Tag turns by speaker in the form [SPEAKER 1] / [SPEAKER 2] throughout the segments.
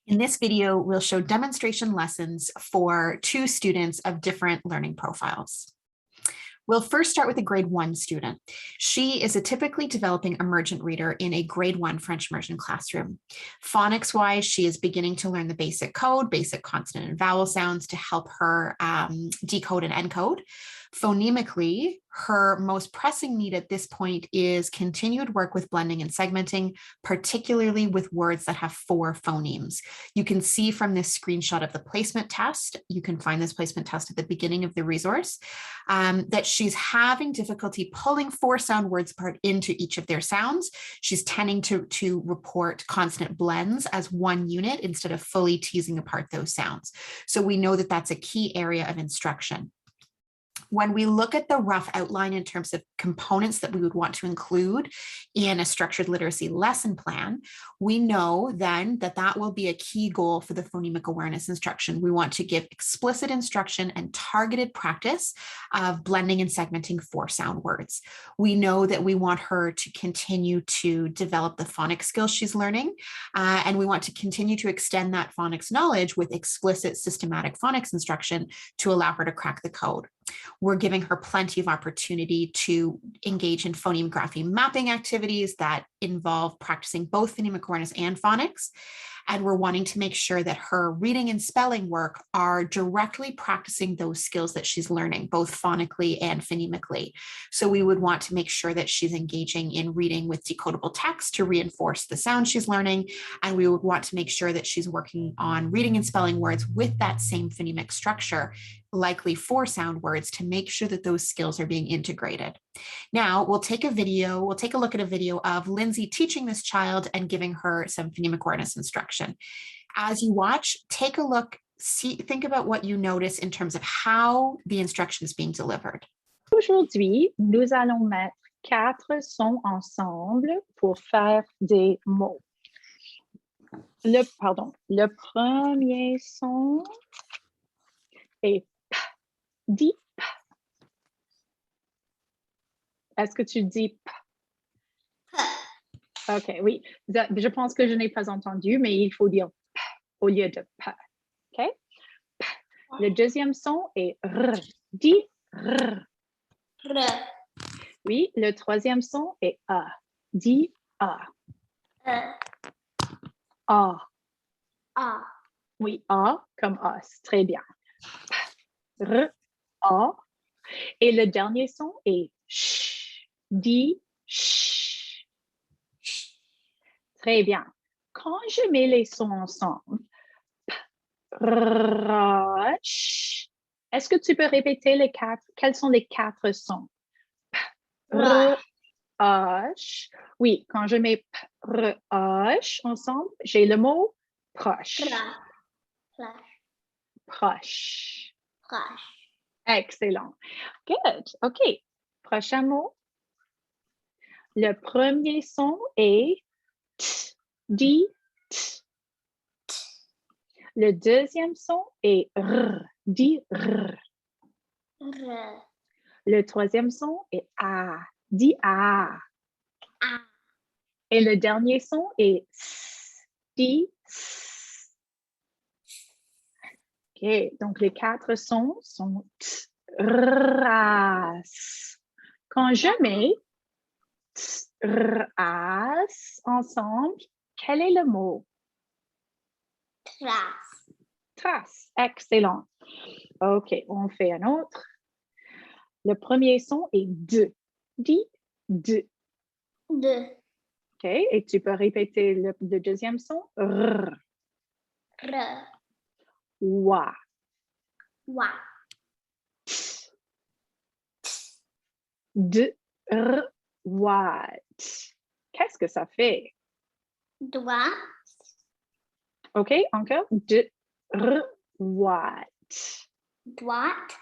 [SPEAKER 1] In this video, we'll show demonstration lessons for two students of different learning profiles. We'll first start with a grade 1 student. She is a typically developing emergent reader in a grade 1 French immersion classroom. Phonics-wise, she is beginning to learn the basic code, basic consonant and vowel sounds to help her decode and encode. Phonemically, her most pressing need at this point is continued work with blending and segmenting, particularly with words that have 4 phonemes. You can see from this screenshot of the placement test, you can find this placement test at the beginning of the resource, that she's having difficulty pulling 4 sound words apart into each of their sounds. She's tending to report consonant blends as one unit instead of fully teasing apart those sounds. So we know that that's a key area of instruction. When we look at the rough outline in terms of components that we would want to include in a structured literacy lesson plan, we know then that that will be a key goal for the phonemic awareness instruction. We want to give explicit instruction and targeted practice of blending and segmenting 4 sound words. We know that we want her to continue to develop the phonics skills she's learning, and we want to continue to extend that phonics knowledge with explicit systematic phonics instruction to allow her to crack the code. We're giving her plenty of opportunity to engage in phoneme grapheme mapping activities that involve practicing both phonemic awareness and phonics. And we're wanting to make sure that her reading and spelling work are directly practicing those skills that she's learning, both phonically and phonemically. So we would want to make sure that she's engaging in reading with decodable text to reinforce the sound she's learning. And we would want to make sure that she's working on reading and spelling words with that same phonemic structure, likely 4 sound words, to make sure that those skills are being integrated. Now we'll take a look at a video of Lindsay teaching this child and giving her some phonemic awareness instruction. As you watch, take a look, think about what you notice in terms of how the instruction is being delivered.
[SPEAKER 2] Aujourd'hui, nous allons mettre 4 sons ensemble pour faire des mots. Le premier son est P. Dis P. Est-ce que tu dis P? OK, oui. Je pense que je n'ai pas entendu, mais il faut dire P au lieu de P. OK? P. Le deuxième son est R. Dis R.
[SPEAKER 3] R.
[SPEAKER 2] Oui, le troisième son est A. Dis A. A.
[SPEAKER 3] A.
[SPEAKER 2] Oui, A comme os. Très bien. P. R. A. Et le dernier son est Ch. Dis Ch. Très bien. Quand je mets les sons ensemble, P, R, Ch, est-ce que tu peux répéter les 4? Quels sont les 4 sons? P, R, Ch. Oui, quand je mets P, R, Ch ensemble, j'ai le mot proche. Proche.
[SPEAKER 3] Proche.
[SPEAKER 2] Excellent. Good. OK. Prochain mot. Le premier son est T. Dis T. Le deuxième son est R. Dis R.
[SPEAKER 3] R.
[SPEAKER 2] Le troisième son est A. Dis A.
[SPEAKER 3] A.
[SPEAKER 2] Et le dernier son est S. Dis S. OK. Donc, les 4 sons sont T, R, A, S. Quand je mets T, R, A, S ensemble, quel est le mot?
[SPEAKER 3] Trace.
[SPEAKER 2] Trace. Excellent. OK, on fait un autre. Le premier son est D. Dis D.
[SPEAKER 3] D.
[SPEAKER 2] OK, et tu peux répéter le deuxième son? R.
[SPEAKER 3] R.
[SPEAKER 2] Wa.
[SPEAKER 3] Wa.
[SPEAKER 2] D. R. Wa. Qu'est-ce que ça fait?
[SPEAKER 3] Droit.
[SPEAKER 2] OK, encore. D. R. Wa.
[SPEAKER 3] Droite.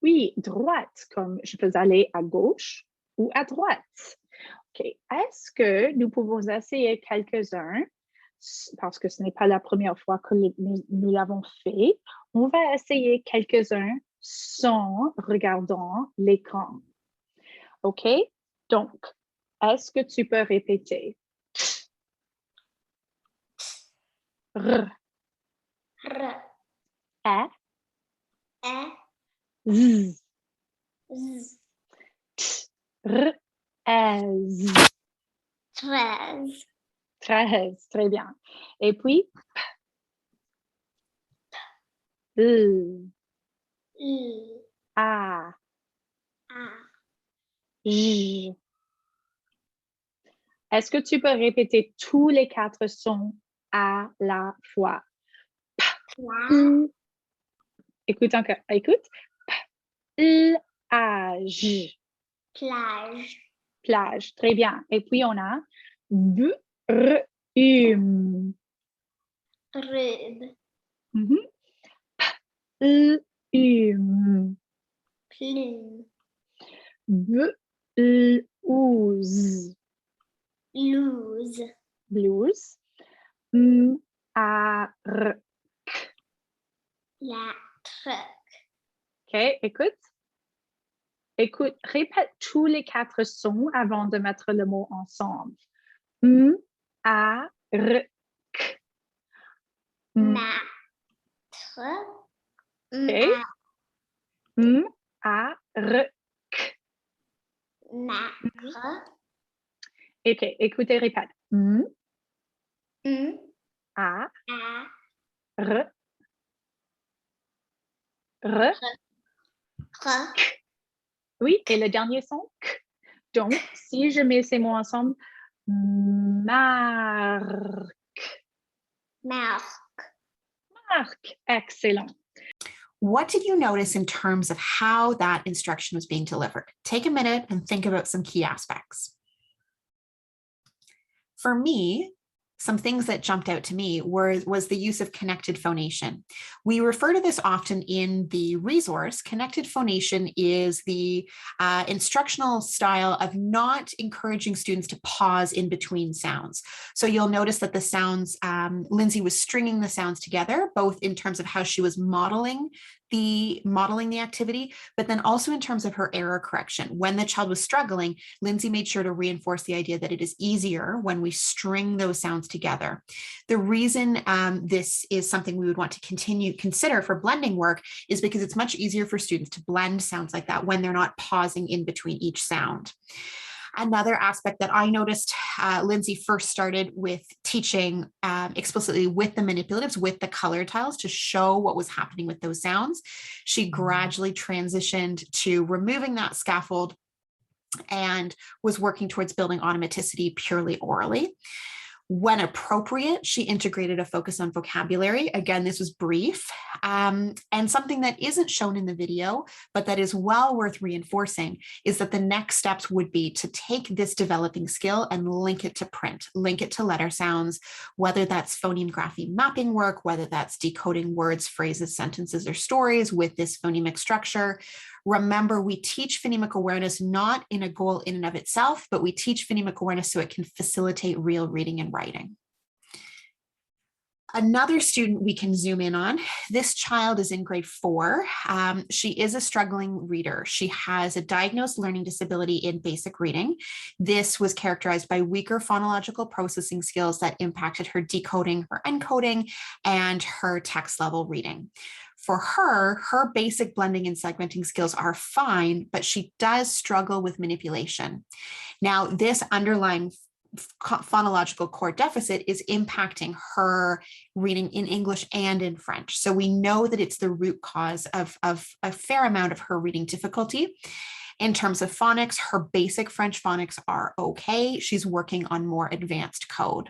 [SPEAKER 2] Oui, droite, comme je peux aller à gauche ou à droite. OK, est-ce que nous pouvons essayer quelques-uns? Parce que ce n'est pas la première fois que nous l'avons fait. On va essayer quelques-uns sans regardant l'écran. OK? Donc, est-ce que tu peux répéter? R.
[SPEAKER 3] R,
[SPEAKER 2] E,
[SPEAKER 3] E,
[SPEAKER 2] Z,
[SPEAKER 3] Z,
[SPEAKER 2] T, R, E, Z.
[SPEAKER 3] 13,
[SPEAKER 2] 13, très bien. Et puis, L,
[SPEAKER 3] L,
[SPEAKER 2] A,
[SPEAKER 3] A,
[SPEAKER 2] J. Est-ce que tu peux répéter tous les 4 sons à la fois?
[SPEAKER 3] Pla,
[SPEAKER 2] Écoute encore, écoute. Plage,
[SPEAKER 3] plage,
[SPEAKER 2] plage, très bien. Et puis on a brume.
[SPEAKER 3] rube,
[SPEAKER 2] Plume,
[SPEAKER 3] plume,
[SPEAKER 2] blouse,
[SPEAKER 3] blouse,
[SPEAKER 2] blouse. Arc.
[SPEAKER 3] la truc,
[SPEAKER 2] OK, écoute. Écoute, répète tous les 4 sons avant de mettre le mot ensemble. Arc.
[SPEAKER 3] ma truc,
[SPEAKER 2] OK. Arc.
[SPEAKER 3] ma truc,
[SPEAKER 2] OK, écoutez, répète. A,
[SPEAKER 3] a,
[SPEAKER 2] R, R.
[SPEAKER 3] r,
[SPEAKER 2] Oui, et le dernier son, K. Donc, si je mets ces mots ensemble, marque,
[SPEAKER 3] marque.
[SPEAKER 2] marque. Excellent.
[SPEAKER 1] What did you notice in terms of how that instruction was being delivered? Take a minute and think about some key aspects. For me, some things that jumped out to me was the use of connected phonation. We refer to this often in the resource. Connected phonation is the instructional style of not encouraging students to pause in between sounds. So you'll notice that the sounds, Lindsay was stringing the sounds together, both in terms of how she was modeling the activity, but then also in terms of her error correction. When the child was struggling, Lindsay made sure to reinforce the idea that it is easier when we string those sounds together. The reason this is something we would want to consider for blending work is because it's much easier for students to blend sounds like that when they're not pausing in between each sound. Another aspect that I noticed, Lindsay first started with teaching explicitly with the manipulatives, with the color tiles to show what was happening with those sounds. She gradually transitioned to removing that scaffold and was working towards building automaticity purely orally. When appropriate, she integrated a focus on vocabulary. Again, this was brief, and something that isn't shown in the video, but that is well worth reinforcing, is that the next steps would be to take this developing skill and link it to print, link it to letter sounds, whether that's phoneme grapheme mapping work, whether that's decoding words, phrases, sentences, or stories with this phonemic structure. Remember, we teach phonemic awareness not in a goal in and of itself, but we teach phonemic awareness so it can facilitate real reading and writing. Another student we can zoom in on, this child is in grade 4. She is a struggling reader. She has a diagnosed learning disability in basic reading. This was characterized by weaker phonological processing skills that impacted her decoding, her encoding, and her text level reading. For her, her basic blending and segmenting skills are fine, but she does struggle with manipulation. Now, this underlying phonological core deficit is impacting her reading in English and in French. So we know that it's the root cause of a fair amount of her reading difficulty. In terms of phonics, her basic French phonics are okay. She's working on more advanced code.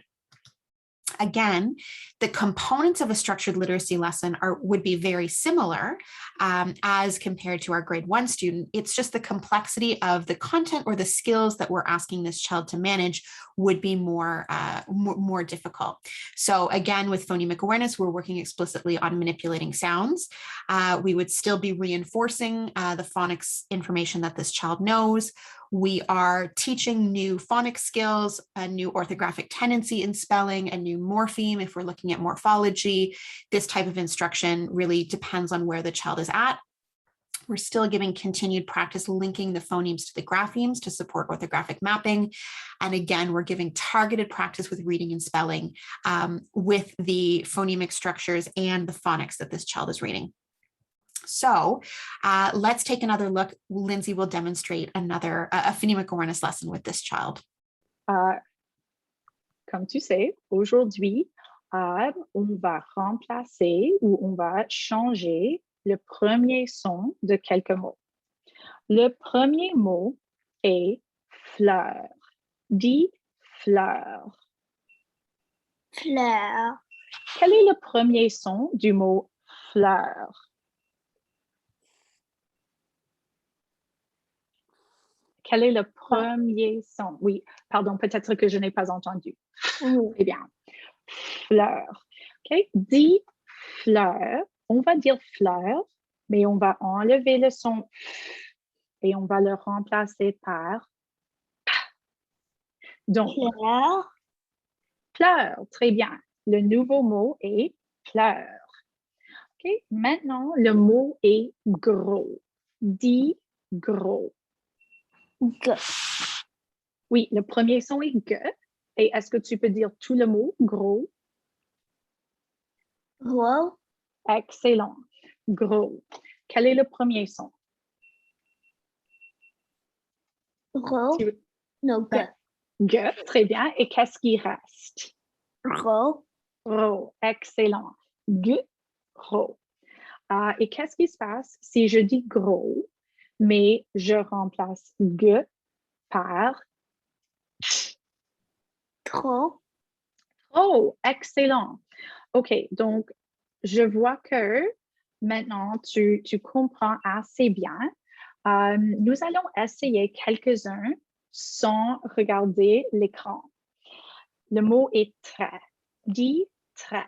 [SPEAKER 1] Again, the components of a structured literacy lesson would be very similar as compared to our grade 1 student. It's just the complexity of the content or the skills that we're asking this child to manage would be more difficult. So again, with phonemic awareness, we're working explicitly on manipulating sounds. We would still be reinforcing the phonics information that this child knows. We are teaching new phonics skills, a new orthographic tendency in spelling, a new morpheme. If we're looking at morphology, this type of instruction really depends on where the child is at. We're still giving continued practice linking the phonemes to the graphemes to support orthographic mapping. And again, we're giving targeted practice with reading and spelling with the phonemic structures and the phonics that this child is reading. So let's take another look. Lindsay will demonstrate a phonemic awareness lesson with this child.
[SPEAKER 2] Comme tu sais, aujourd'hui, on va remplacer ou on va changer le premier son de quelques mots. Le premier mot est fleur. Dis fleur.
[SPEAKER 3] Fleur.
[SPEAKER 2] Quel est le premier son du mot fleur? Quel est le premier son? Oui, pardon, peut-être que je n'ai pas entendu. Très bien. Fleur. OK? Dis fleur. On va dire fleur, mais on va enlever le son et on va le remplacer par donc
[SPEAKER 3] Fleur.
[SPEAKER 2] fleur. Très bien. Le nouveau mot est fleur. OK? Maintenant, le mot est gros. Dis gros.
[SPEAKER 3] G.
[SPEAKER 2] Oui, le premier son est G. Et est-ce que tu peux dire tout le mot gros?
[SPEAKER 3] Gros.
[SPEAKER 2] Excellent. Gros. Quel est le premier son?
[SPEAKER 3] Gros. Non, G.
[SPEAKER 2] G. Très bien. Et qu'est-ce qui reste?
[SPEAKER 3] Gros.
[SPEAKER 2] Gros. Excellent. G. Gros. Et qu'est-ce qui se passe si je dis gros, mais je remplace G par
[SPEAKER 3] Trop.
[SPEAKER 2] oh, excellent. OK, donc je vois que maintenant tu comprends assez bien. Nous allons essayer quelques-uns sans regarder l'écran. Le mot est très. Dis très.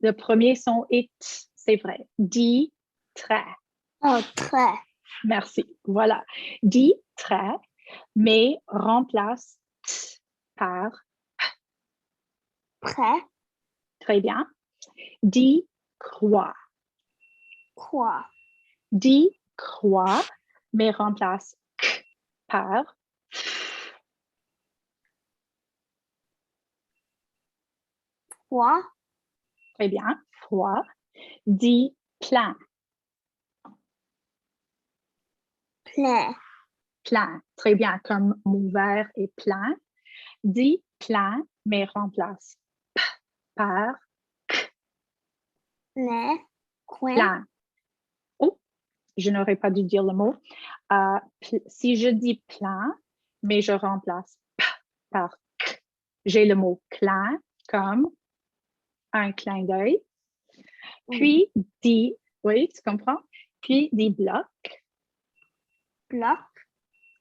[SPEAKER 2] Le premier son est t, c'est vrai. Dis très.
[SPEAKER 3] Oh, très.
[SPEAKER 2] Merci. Voilà. Dis très, mais remplace t par
[SPEAKER 3] Prêt.
[SPEAKER 2] très bien. Dis croix.
[SPEAKER 3] Quoi.
[SPEAKER 2] Dis croix, mais remplace k par
[SPEAKER 3] Quoi.
[SPEAKER 2] très bien. Froid. Dis plein.
[SPEAKER 3] Plein.
[SPEAKER 2] Plein. Très bien. Comme mon verre est plein. Dis plein, mais remplace p par
[SPEAKER 3] Plein. Coin.
[SPEAKER 2] plein. Oh, je n'aurais pas dû dire le mot. Si je dis plein, mais je remplace p par k, j'ai le mot clin comme un clin d'œil. Puis dis, oui, tu comprends? Puis dis bloc.
[SPEAKER 3] Bloc.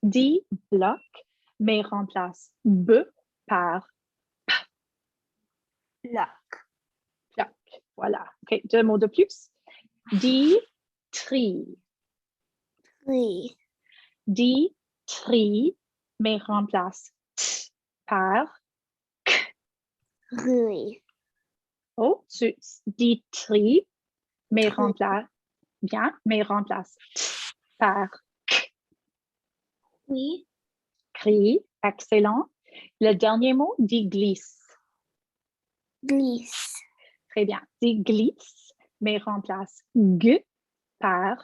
[SPEAKER 2] Dis bloc, mais remplace b par
[SPEAKER 3] Bloc.
[SPEAKER 2] bloc. Voilà. OK, 2 mots de plus. Dis tri.
[SPEAKER 3] Tri.
[SPEAKER 2] Dis tri, mais remplace t par
[SPEAKER 3] Rue.
[SPEAKER 2] oh, tu dis tri, mais remplace bien, mais remplace t par
[SPEAKER 3] Oui.
[SPEAKER 2] cri. Excellent. Le dernier mot, dis glisse.
[SPEAKER 3] Glisse.
[SPEAKER 2] Très bien. Dis glisse, mais remplace g par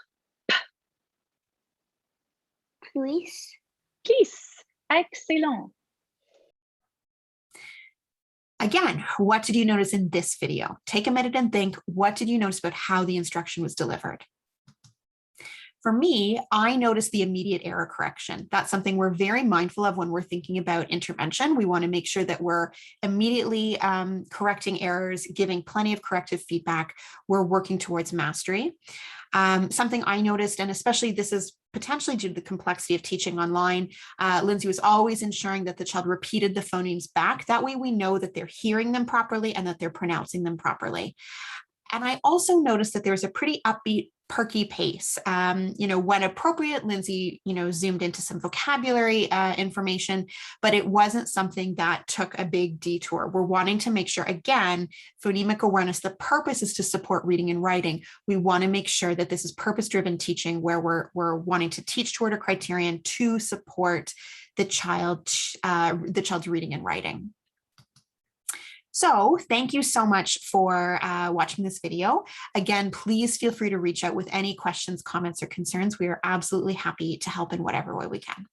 [SPEAKER 3] Glisse.
[SPEAKER 2] glisse. Excellent.
[SPEAKER 1] Again, what did you notice in this video? Take a minute and think, what did you notice about how the instruction was delivered? For me, I noticed the immediate error correction. That's something we're very mindful of when we're thinking about intervention. We want to make sure that we're immediately correcting errors, giving plenty of corrective feedback. We're working towards mastery. Something I noticed, and especially this is potentially due to the complexity of teaching online, Lindsay was always ensuring that the child repeated the phonemes back. That way we know that they're hearing them properly and that they're pronouncing them properly. And I also noticed that there's a pretty upbeat perky pace. When appropriate, Lindsay, zoomed into some vocabulary information, but it wasn't something that took a big detour. We're wanting to make sure, again, phonemic awareness, the purpose is to support reading and writing. We want to make sure that this is purpose-driven teaching where we're wanting to teach toward a criterion to support the child's reading and writing. So thank you so much for watching this video. Again, please feel free to reach out with any questions, comments, or concerns. We are absolutely happy to help in whatever way we can.